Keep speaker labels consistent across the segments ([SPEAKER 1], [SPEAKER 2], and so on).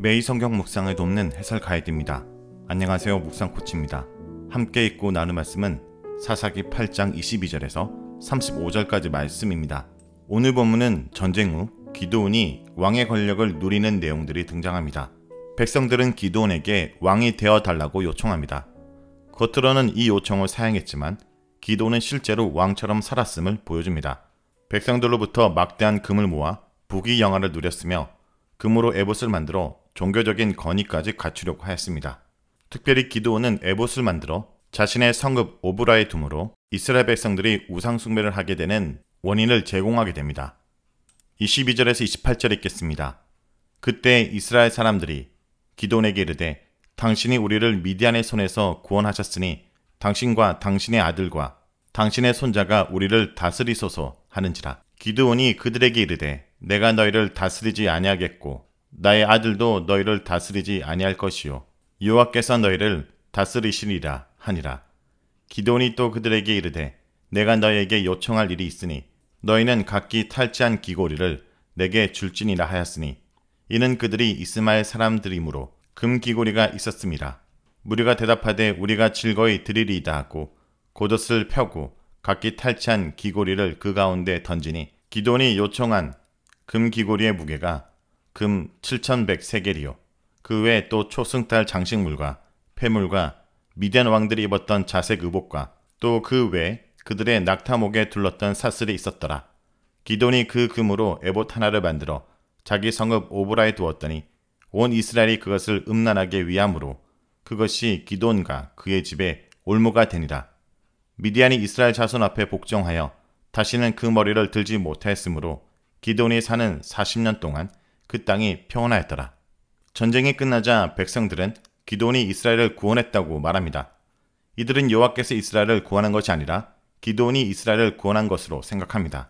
[SPEAKER 1] 매일 성경 묵상을 돕는 해설 가이드입니다. 안녕하세요, 묵상코치입니다. 함께 읽고 나눌 말씀은 사사기 8장 22절에서 35절까지 말씀입니다. 오늘 본문은 전쟁 후 기드온이 왕의 권력을 누리는 내용들이 등장합니다. 백성들은 기드온에게 왕이 되어달라고 요청합니다. 겉으로는 이 요청을 사양했지만 기드온은 실제로 왕처럼 살았음을 보여줍니다. 백성들로부터 막대한 금을 모아 부귀영화를 누렸으며 금으로 에봇을 만들어 종교적인 건의까지 갖추려고 하였습니다. 특별히 기드온은 에봇을 만들어 자신의 성읍 오브라에 둠으로 이스라엘 백성들이 우상 숭배를 하게 되는 원인을 제공하게 됩니다. 22절에서 28절 읽겠습니다. 그때 이스라엘 사람들이 기드온에게 이르되 당신이 우리를 미디안의 손에서 구원하셨으니 당신과 당신의 아들과 당신의 손자가 우리를 다스리소서 하는지라. 기드온이 그들에게 이르되 내가 너희를 다스리지 아니하겠고 나의 아들도 너희를 다스리지 아니할 것이요 여호와께서 너희를 다스리시리라 하니라. 기드온이 또 그들에게 이르되 내가 너희에게 요청할 일이 있으니 너희는 각기 탈취한 귀고리를 내게 줄지니라 하였으니 이는 그들이 이스마엘 사람들이므로 금 귀고리가 있었음이라. 무리가 대답하되 우리가 즐거이 드리리이다 하고 곶옷을 펴고 각기 탈취한 귀고리를 그 가운데 던지니 기드온이 요청한 금 귀고리의 무게가 금 7,100세겔이요 그 외에 또 초승달 장식물과 폐물과 미디안 왕들이 입었던 자색 의복과 또 그 외에 그들의 낙타목에 둘렀던 사슬이 있었더라. 기드온이 그 금으로 에봇 하나를 만들어 자기 성읍 오브라에 두었더니 온 이스라엘이 그것을 음란하게 위함으로 그것이 기드온과 그의 집에 올무가 되니라. 미디안이 이스라엘 자손 앞에 복종하여 다시는 그 머리를 들지 못하였으므로 기드온이 사는 40년 동안 그 땅이 평온하였더라. 전쟁이 끝나자 백성들은 기드온이 이스라엘을 구원했다고 말합니다. 이들은 여호와께서 이스라엘을 구원한 것이 아니라 기드온이 이스라엘을 구원한 것으로 생각합니다.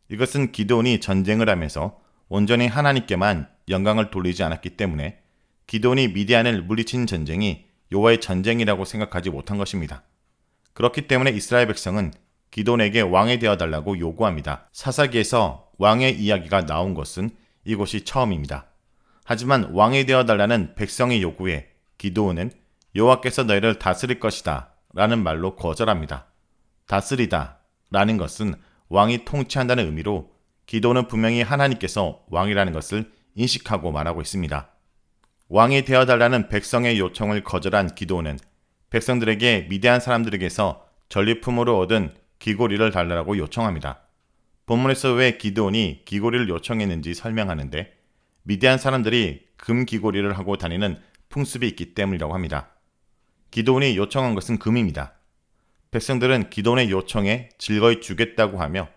[SPEAKER 1] 이것은 기드온이 전쟁을 하면서 온전히 하나님께만 영광을 돌리지 않았기 때문에 기드온이 미디안을 물리친 전쟁이 여호와의 전쟁이라고 생각하지 못한 것입니다. 그렇기 때문에 이스라엘 백성은 기드온에게 왕이 되어달라고 요구합니다. 사사기에서 왕의 이야기가 나온 것은 이곳이 처음입니다. 하지만 왕이 되어달라는 백성의 요구에 기드온은 여호와께서 너희를 다스릴 것이다 라는 말로 거절합니다. 다스리다 라는 것은 왕이 통치한다는 의미로 기드온은 분명히 하나님께서 왕이라는 것을 인식하고 말하고 있습니다. 왕이 되어달라는 백성의 요청을 거절한 기드온은 백성들에게 미디안 사람들에게서 전리품으로 얻은 귀고리를 달라고 요청합니다. 본문에서 왜 기드온이 귀고리를 요청했는지 설명하는데 미디안 사람들이 금 귀고리를 하고 다니는 풍습이 있기 때문이라고 합니다. 기드온이 요청한 것은 금입니다. 백성들은 기드온의 요청에 즐거이 주겠다고 하며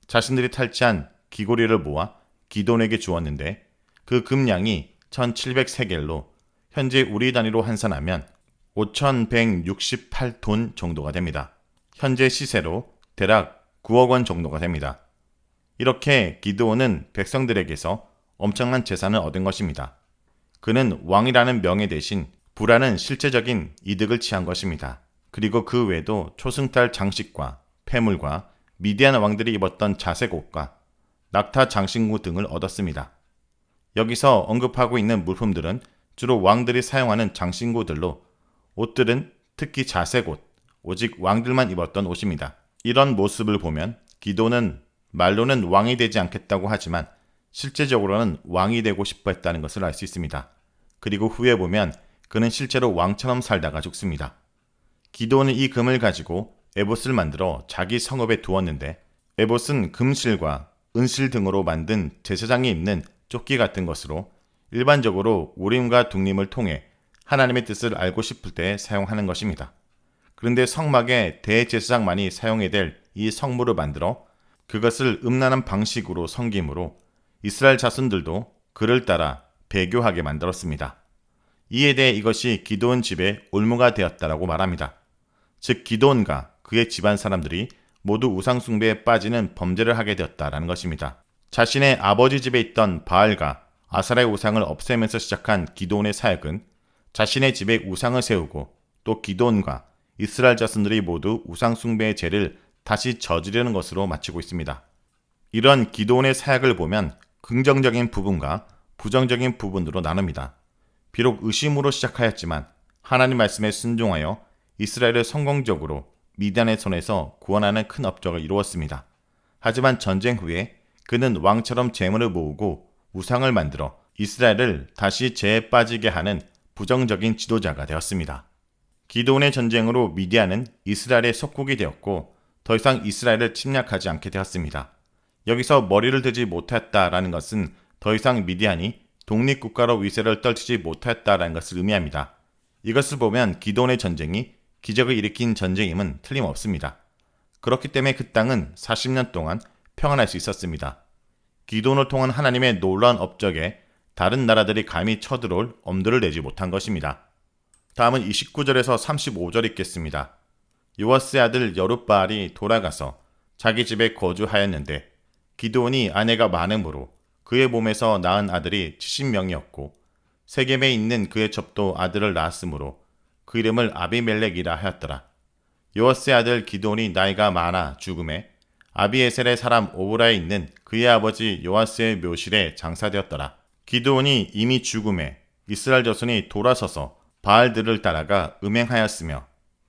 [SPEAKER 1] 자신들이 탈취한 귀고리를 모아 기드온에게 주었는데 그 금량이 1,700세겔로 현재 우리 단위로 환산하면 5,168돈 정도가 됩니다. 현재 시세로 대략 9억 원 정도가 됩니다. 이렇게 기드온은 백성들에게서 엄청난 재산을 얻은 것입니다. 그는 왕이라는 명예 대신 부라는 실제적인 이득을 취한 것입니다. 그리고 그 외에도 초승달 장식과 폐물과 미디안 왕들이 입었던 자색 옷과 낙타 장신구 등을 얻었습니다. 여기서 언급하고 있는 물품들은 주로 왕들이 사용하는 장신구들로 옷들은 특히 자색 옷, 오직 왕들만 입었던 옷입니다. 이런 모습을 보면 기드온은 말로는 왕이 되지 않겠다고 하지만 실제적으로는 왕이 되고 싶어 했다는 것을 알 수 있습니다. 그리고 후에 보면 그는 실제로 왕처럼 살다가 죽습니다. 기드온은 이 금을 가지고 에봇을 만들어 자기 성읍에 두었는데 에봇은 금실과 은실 등으로 만든 제사장이 입는 조끼 같은 것으로 일반적으로 우림과 둠림을 통해 하나님의 뜻을 알고 싶을 때 사용하는 것입니다. 그런데 성막에 대제사장만이 사용해야 될 이 성물을 만들어 그것을 음란한 방식으로 섬김으로 이스라엘 자손들도 그를 따라 배교하게 만들었습니다. 이에 대해 이것이 기드온 집의 올무가 되었다라고 말합니다. 즉 기드온과 그의 집안 사람들이 모두 우상 숭배에 빠지는 범죄를 하게 되었다라는 것입니다. 자신의 아버지 집에 있던 바알과 아사라의 우상을 없애면서 시작한 기드온의 사역은 자신의 집에 우상을 세우고 또 기드온과 이스라엘 자손들이 모두 우상 숭배의 죄를 다시 저지르는 것으로 마치고 있습니다. 이런 기드온의 사역을 보면 긍정적인 부분과 부정적인 부분으로 나눕니다. 비록 의심으로 시작하였지만 하나님 말씀에 순종하여 이스라엘을 성공적으로 미디안의 손에서 구원하는 큰 업적을 이루었습니다. 하지만 전쟁 후에 그는 왕처럼 재물을 모으고 우상을 만들어 이스라엘을 다시 재에 빠지게 하는 부정적인 지도자가 되었습니다. 기드온의 전쟁으로 미디안은 이스라엘의 속국이 되었고 더 이상 이스라엘을 침략하지 않게 되었습니다. 여기서 머리를 들지 못했다라는 것은 더 이상 미디안이 독립국가로 위세를 떨치지 못했다라는 것을 의미합니다. 이것을 보면 기드온의 전쟁이 기적을 일으킨 전쟁임은 틀림없습니다. 그렇기 때문에 그 땅은 40년 동안 평안할 수 있었습니다. 기드온을 통한 하나님의 놀라운 업적에 다른 나라들이 감히 쳐들어올 엄두를 내지 못한 것입니다. 다음은 29절에서 35절 읽겠습니다. 요아스의 아들 여룹바알이 돌아가서 자기 집에 거주하였는데 기드온이 아내가 많음으로 그의 몸에서 낳은 아들이 70명이었고 세겜에 있는 그의 첩도 아들을 낳았으므로 그 이름을 아비멜렉이라 하였더라. 요아스의 아들 기드온이 나이가 많아 죽음에 아비에셀의 사람 오브라에 있는 그의 아버지 요아스의 묘실에 장사되었더라. 기드온이 이미 죽음에 이스라엘 자손이 돌아서서 바알들을 따라가 음행하였으며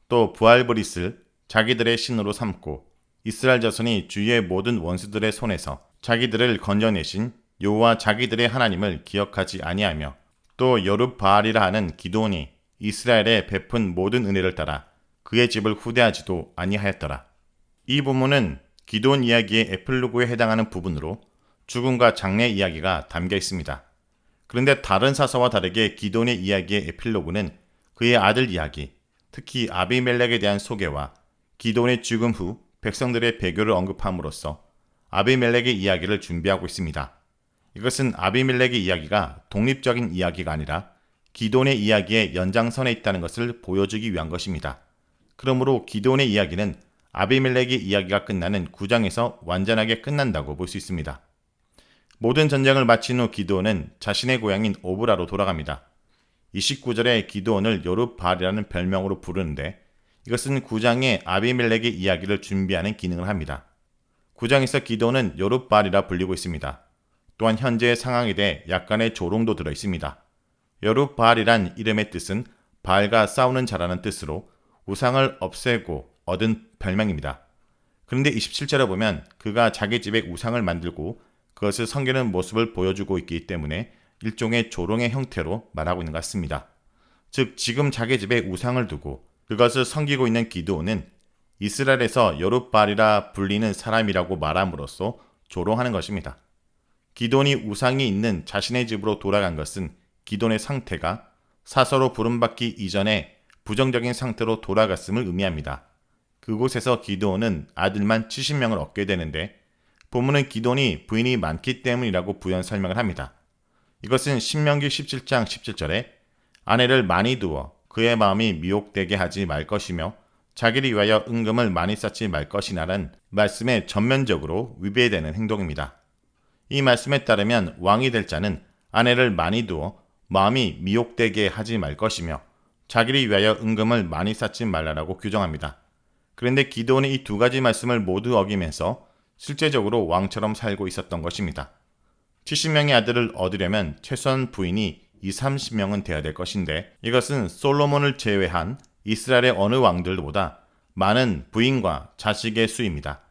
[SPEAKER 1] 또 부알브릿을 자기들의 신으로 삼고 이스라엘 자손이 주위의 모든 원수들의 손에서 자기들을 건져내신 여호와 자기들의 하나님을 기억하지 아니하며 또 여룹바알이라 하는 기드온이 이스라엘에 베푼 모든 은혜를 따라 그의 집을 후대하지도 아니하였더라. 이 부문은 기드온 이야기의 에필로그에 해당하는 부분으로 죽음과 장래 이야기가 담겨 있습니다. 그런데 다른 사서와 다르게 기드온의 이야기의 에필로그는 그의 아들 이야기, 특히 아비멜렉에 대한 소개와 기드온의 죽음 후 백성들의 배교를 언급함으로써 아비멜렉의 이야기를 준비하고 있습니다. 이것은 아비멜렉의 이야기가 독립적인 이야기가 아니라 기드온의 이야기의 연장선에 있다는 것을 보여주기 위한 것입니다. 그러므로 기드온의 이야기는 아비멜렉의 이야기가 끝나는 9장에서 완전하게 끝난다고 볼 수 있습니다. 모든 전쟁을 마친 후 기드온은 자신의 고향인 오브라로 돌아갑니다. 29절에 기드온을 여룹바알이라는 별명으로 부르는데 이것은 9장의 아비멜렉의 이야기를 준비하는 기능을 합니다. 9장에서 기드온은 여룹바알이라 불리고 있습니다. 또한 현재의 상황에 대해 약간의 조롱도 들어 있습니다. 여룹바알이란 이름의 뜻은 바알과 싸우는 자라는 뜻으로 우상을 없애고 얻은 별명입니다. 그런데 27절에 보면 그가 자기 집에 우상을 만들고 그것을 섬기는 모습을 보여주고 있기 때문에 일종의 조롱의 형태로 말하고 있는 것 같습니다. 즉 지금 자기 집에 우상을 두고 그것을 섬기고 있는 기드온은 이스라엘에서 여룹바알이라 불리는 사람이라고 말함으로써 조롱하는 것입니다. 기드온이 우상이 있는 자신의 집으로 돌아간 것은 기드온의 상태가 사서로 부름받기 이전에 부정적인 상태로 돌아갔음을 의미합니다. 그곳에서 기드온은 아들만 70명을 얻게 되는데 본문은 기드온이 부인이 많기 때문이라고 부연 설명을 합니다. 이것은 신명기 17장 17절에 아내를 많이 두어 그의 마음이 미혹되게 하지 말 것이며 자기를 위하여 은금을 많이 쌓지 말 것이나라는 말씀에 전면적으로 위배되는 행동입니다. 이 말씀에 따르면 왕이 될 자는 아내를 많이 두어 마음이 미혹되게 하지 말 것이며 자기를 위하여 은금을 많이 쌓지 말라라고 규정합니다. 그런데 기드온이 이 두 가지 말씀을 모두 어기면서 실제적으로 왕처럼 살고 있었던 것입니다. 70명의 아들을 얻으려면 최소한 부인이 30명은 되어야 될 것인데 이것은 솔로몬을 제외한 이스라엘의 어느 왕들보다 많은 부인과 자식의 수입니다.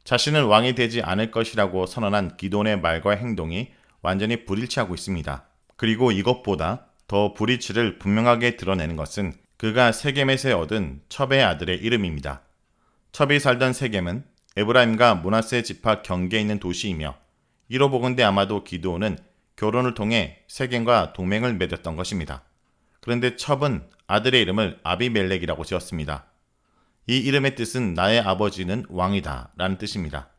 [SPEAKER 1] 자신은 왕이 되지 않을 것이라고 선언한 기드온의 말과 행동이 완전히 불일치하고 있습니다. 그리고 이것보다 더 불일치를 분명하게 드러내는 것은 그가 세겜에서 얻은 첩의 아들의 이름입니다. 첩이 살던 세겜은 에브라임과 므낫세 지파 경계에 있는 도시이며 이로 보건대 아마도 기드온은 결혼을 통해 세겜과 동맹을 맺었던 것입니다. 그런데 첩은 아들의 이름을 아비멜렉이라고 지었습니다. 이 이름의 뜻은 나의 아버지는 왕이다 라는 뜻입니다.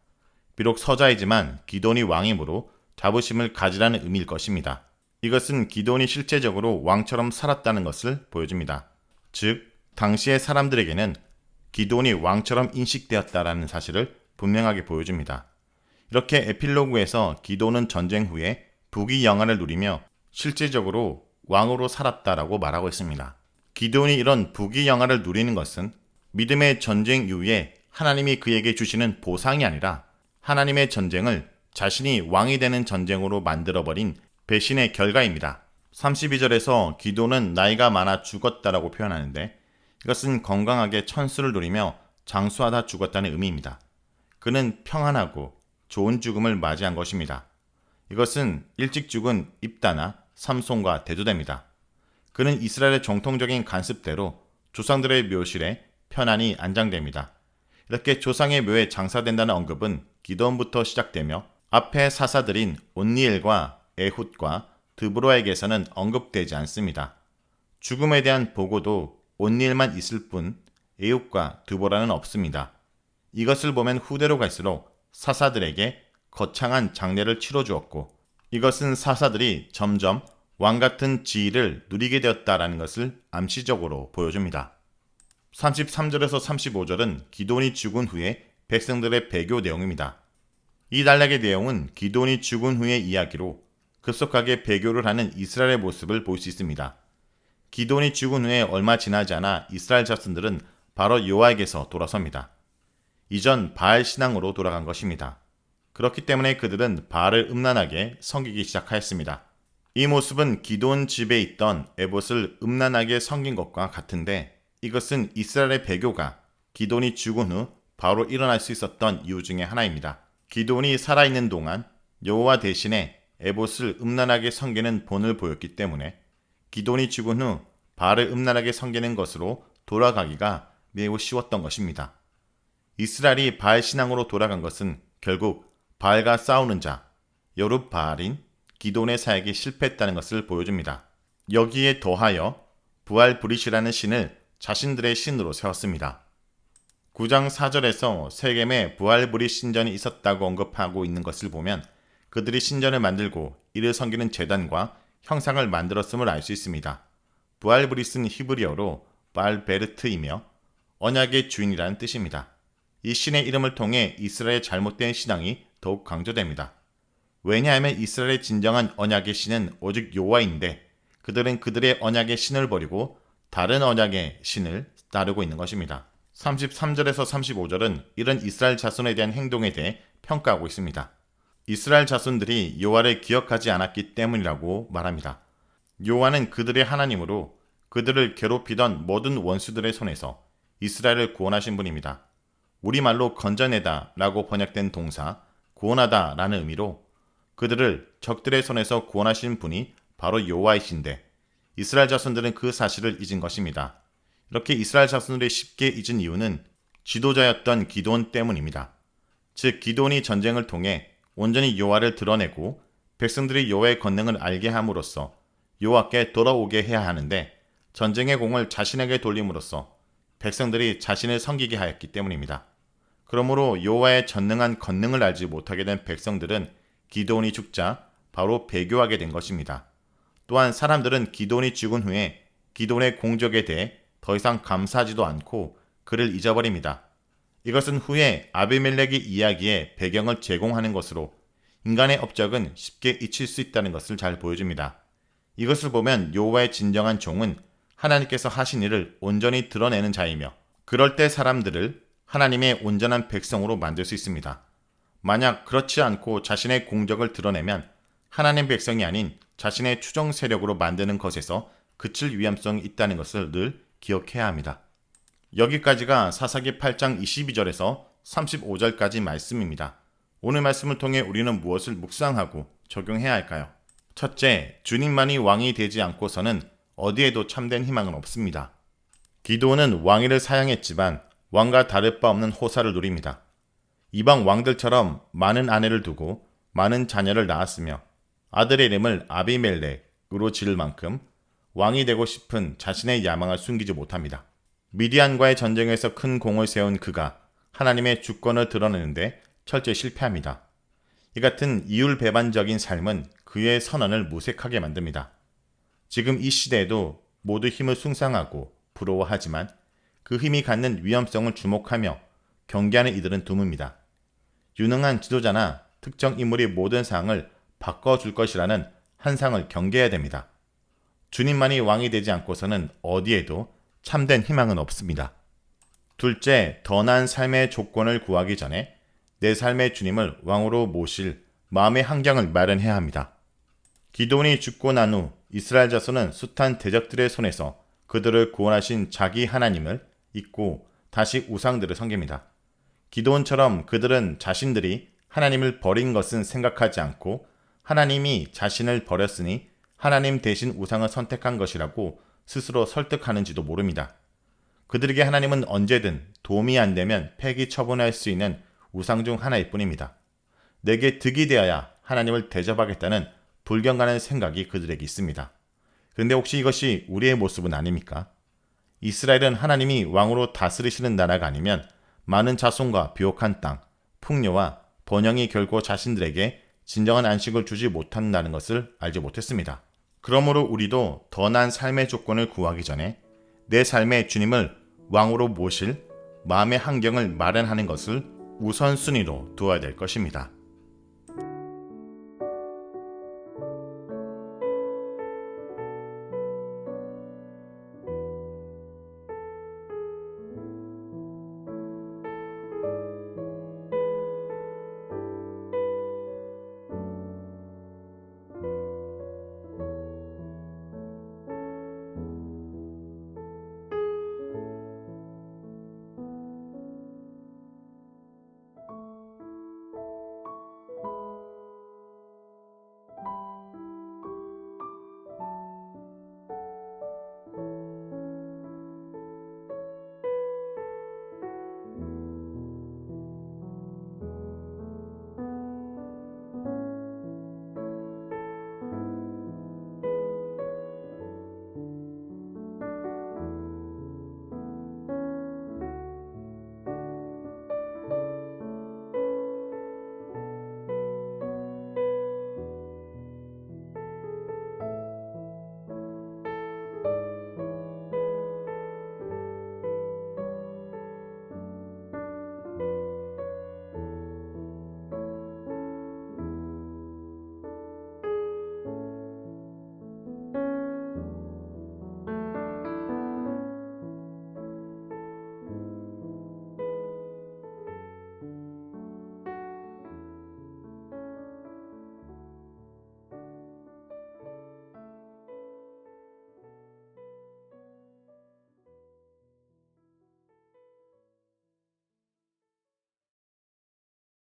[SPEAKER 1] 비록 서자이지만 기드온이 왕이므로 자부심을 가지라는 의미일 것입니다. 이것은 기드온이 실제적으로 왕처럼 살았다는 것을 보여줍니다. 즉, 당시의 사람들에게는 기드온이 왕처럼 인식되었다라는 사실을 분명하게 보여줍니다. 이렇게 에필로그에서 기드온은 전쟁 후에 부귀 영화를 누리며 실제적으로 왕으로 살았다라고 말하고 있습니다. 기드온이 이런 부귀 영화를 누리는 것은 믿음의 전쟁 이후에 하나님이 그에게 주시는 보상이 아니라 하나님의 전쟁을 자신이 왕이 되는 전쟁으로 만들어버린 배신의 결과입니다. 32절에서 기도는 나이가 많아 죽었다라고 표현하는데 이것은 건강하게 천수를 누리며 장수하다 죽었다는 의미입니다. 그는 평안하고 좋은 죽음을 맞이한 것입니다. 이것은 일찍 죽은 입다나 삼손과 대조됩니다. 그는 이스라엘의 정통적인 관습대로 조상들의 묘실에 편안히 안장됩니다. 이렇게 조상의 묘에 장사된다는 언급은 기드온부터 시작되며 앞에 사사들인 온니엘과 에훗과 드보라에게서는 언급되지 않습니다. 죽음에 대한 보고도 온니엘만 있을 뿐 에훗과 드보라는 없습니다. 이것을 보면 후대로 갈수록 사사들에게 거창한 장례를 치러주었고 이것은 사사들이 점점 왕같은 지위를 누리게 되었다라는 것을 암시적으로 보여줍니다. 33절에서 35절은 기드온이 죽은 후에 백성들의 배교 내용입니다. 이 단락의 내용은 기드온이 죽은 후의 이야기로 급속하게 배교를 하는 이스라엘의 모습을 볼 수 있습니다. 기드온이 죽은 후에 얼마 지나지 않아 이스라엘 자손들은 바로 여호와에게서 돌아섭니다. 이전 바알 신앙으로 돌아간 것입니다. 그렇기 때문에 그들은 바알을 음란하게 섬기기 시작하였습니다. 이 모습은 기드온 집에 있던 에봇을 음란하게 섬긴 것과 같은데 이것은 이스라엘의 배교가 기드온이 죽은 후 바로 일어날 수 있었던 이유 중에 하나입니다. 기드온이 살아있는 동안 여호와 대신에 에봇을 음란하게 섬기는 본을 보였기 때문에 기드온이 죽은 후 바알을 음란하게 섬기는 것으로 돌아가기가 매우 쉬웠던 것입니다. 이스라엘이 바알 신앙으로 돌아간 것은 결국 바알과 싸우는 자, 여룹바알인 기드온의 사역이 실패했다는 것을 보여줍니다. 여기에 더하여 부알브릿이라는 신을 자신들의 신으로 세웠습니다. 9장 4절에서 세겜에 부알브릿 신전이 있었다고 언급하고 있는 것을 보면 그들이 신전을 만들고 이를 섬기는 제단과 형상을 만들었음을 알 수 있습니다. 부알브릿은 히브리어로 바알베르트이며 언약의 주인이라는 뜻입니다. 이 신의 이름을 통해 이스라엘의 잘못된 신앙이 더욱 강조됩니다. 왜냐하면 이스라엘의 진정한 언약의 신은 오직 여호와인데 그들은 그들의 언약의 신을 버리고 다른 언약의 신을 따르고 있는 것입니다. 33절에서 35절은 이런 이스라엘 자손에 대한 행동에 대해 평가하고 있습니다. 이스라엘 자손들이 여호와를 기억하지 않았기 때문이라고 말합니다. 여호와는 그들의 하나님으로 그들을 괴롭히던 모든 원수들의 손에서 이스라엘을 구원하신 분입니다. 우리말로 건져내다 라고 번역된 동사 구원하다 라는 의미로 그들을 적들의 손에서 구원하신 분이 바로 여호와이신데 이스라엘 자손들은 그 사실을 잊은 것입니다. 이렇게 이스라엘 자손들이 쉽게 잊은 이유는 지도자였던 기드온 때문입니다. 즉 기드온이 전쟁을 통해 온전히 여호와를 드러내고 백성들이 여호와의 권능을 알게 함으로써 여호와께 돌아오게 해야 하는데 전쟁의 공을 자신에게 돌림으로써 백성들이 자신을 섬기게 하였기 때문입니다. 그러므로 여호와의 전능한 권능을 알지 못하게 된 백성들은 기드온이 죽자 바로 배교하게 된 것입니다. 또한 사람들은 기드온이 죽은 후에 기드온의 공적에 대해 더 이상 감사하지도 않고 그를 잊어버립니다. 이것은 후에 아비멜렉의 이야기의 배경을 제공하는 것으로 인간의 업적은 쉽게 잊힐 수 있다는 것을 잘 보여줍니다. 이것을 보면 여호와의 진정한 종은 하나님께서 하신 일을 온전히 드러내는 자이며 그럴 때 사람들을 하나님의 온전한 백성으로 만들 수 있습니다. 만약 그렇지 않고 자신의 공적을 드러내면 하나님 백성이 아닌 자신의 추종 세력으로 만드는 것에서 그칠 위험성이 있다는 것을 늘 기억해야 합니다. 여기까지가 사사기 8장 22절에서 35절까지 말씀입니다. 오늘 말씀을 통해 우리는 무엇을 묵상하고 적용해야 할까요? 첫째, 주님만이 왕이 되지 않고서는 어디에도 참된 희망은 없습니다. 기드온은 왕위를 사양했지만 왕과 다를 바 없는 호사를 누립니다. 이방 왕들처럼 많은 아내를 두고 많은 자녀를 낳았으며 아들의 이름을 아비멜렉으로 지을 만큼 왕이 되고 싶은 자신의 야망을 숨기지 못합니다. 미디안과의 전쟁에서 큰 공을 세운 그가 하나님의 주권을 드러내는데 철저히 실패합니다. 이 같은 이율배반적인 삶은 그의 선언을 무색하게 만듭니다. 지금 이 시대에도 모두 힘을 숭상하고 부러워하지만 그 힘이 갖는 위험성을 주목하며 경계하는 이들은 드뭅니다. 유능한 지도자나 특정 인물이 모든 사항을 바꿔줄 것이라는 환상을 경계해야 됩니다. 주님만이 왕이 되지 않고서는 어디에도 참된 희망은 없습니다. 둘째, 더 나은 삶의 조건을 구하기 전에 내 삶의 주님을 왕으로 모실 마음의 환경을 마련해야 합니다. 기드온이 죽고 난 후 이스라엘 자손은 숱한 대적들의 손에서 그들을 구원하신 자기 하나님을 잊고 다시 우상들을 섬깁니다. 기드온처럼 그들은 자신들이 하나님을 버린 것은 생각하지 않고 하나님이 자신을 버렸으니 하나님 대신 우상을 선택한 것이라고 스스로 설득하는지도 모릅니다. 그들에게 하나님은 언제든 도움이 안 되면 폐기 처분할 수 있는 우상 중 하나일 뿐입니다. 내게 득이 되어야 하나님을 대접하겠다는 불경가는 생각이 그들에게 있습니다. 그런데 혹시 이것이 우리의 모습은 아닙니까? 이스라엘은 하나님이 왕으로 다스리시는 나라가 아니면 많은 자손과 비옥한 땅, 풍요와 번영이 결코 자신들에게 진정한 안식을 주지 못한다는 것을 알지 못했습니다. 그러므로 우리도 더 나은 삶의 조건을 구하기 전에 내 삶에 주님을 왕으로 모실 마음의 환경을 마련하는 것을 우선순위로 두어야 될 것입니다.